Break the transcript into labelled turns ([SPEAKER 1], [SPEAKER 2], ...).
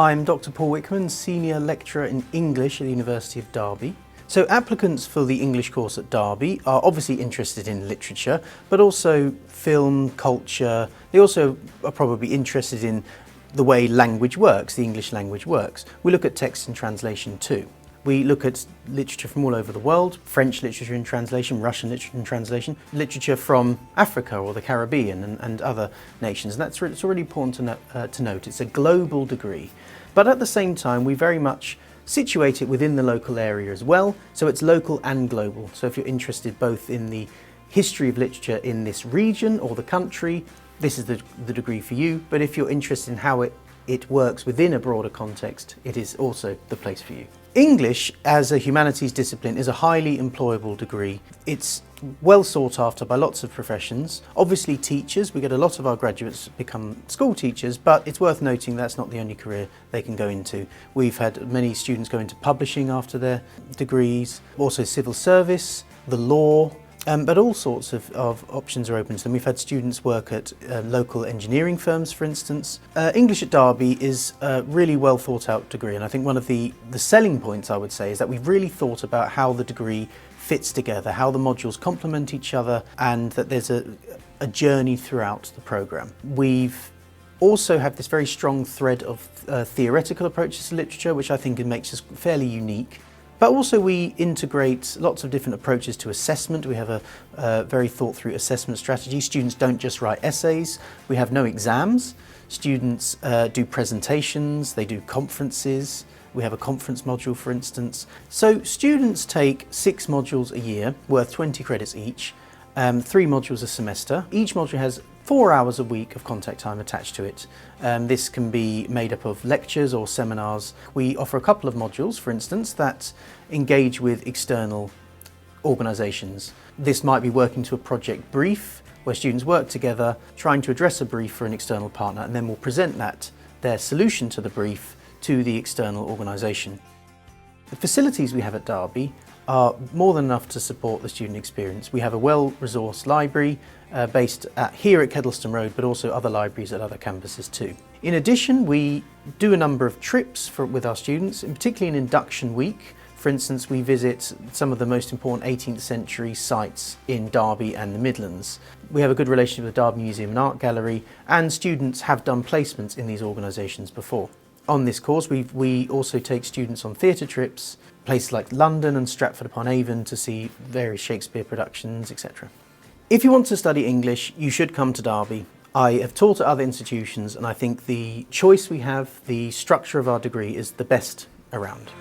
[SPEAKER 1] I'm Dr. Paul Whickman, Senior Lecturer in English at the University of Derby. So applicants for the English course at Derby are obviously interested in literature, but also film, culture. They also are probably interested in the way language works, the English language works. We look at text and translation too. We look at literature from all over the world, French literature in translation, Russian literature in translation, literature from Africa or the Caribbean and other nations. And it's really important to note. It's a global degree. But at the same time, we very much situate it within the local area as well. So it's local and global. So if you're interested both in the history of literature in this region or the country, this is the degree for you. But if you're interested in how it works within a broader context, it is also the place for you. English as a humanities discipline is a highly employable degree. It's well sought after by lots of professions. Obviously teachers, we get a lot of our graduates become school teachers, but it's worth noting that's not the only career they can go into. We've had many students go into publishing after their degrees, also civil service, the law, but all sorts of options are open to them. We've had students work at local engineering firms, for instance. English at Derby is a really well thought out degree, and I think one of the selling points, I would say, is that we've really thought about how the degree fits together, how the modules complement each other, and that there's a journey throughout the programme. We've also have this very strong thread of theoretical approaches to literature, which I think makes us fairly unique. But also we integrate lots of different approaches to assessment. We have a very thought through assessment strategy. Students don't just write essays. We have no exams. Students do presentations, they do conferences. We have a conference module, for instance. So students take 6 modules a year, worth 20 credits each, 3 modules a semester. Each module has 4 hours a week of contact time attached to it. This can be made up of lectures or seminars. We offer a couple of modules, for instance, that engage with external organisations. This might be working to a project brief, where students work together, trying to address a brief for an external partner, and then we'll present their solution to the brief to the external organisation. The facilities we have at Derby are more than enough to support the student experience. We have a well-resourced library based here at Kedleston Road, but also other libraries at other campuses too. In addition, we do a number of trips with our students, and particularly in induction week. For instance, we visit some of the most important 18th century sites in Derby and the Midlands. We have a good relationship with the Derby Museum and Art Gallery, and students have done placements in these organisations before. On this course, we also take students on theatre trips, places like London and Stratford-upon-Avon to see various Shakespeare productions, etc. If you want to study English, you should come to Derby. I have taught at other institutions, and I think the choice we have, the structure of our degree, is the best around.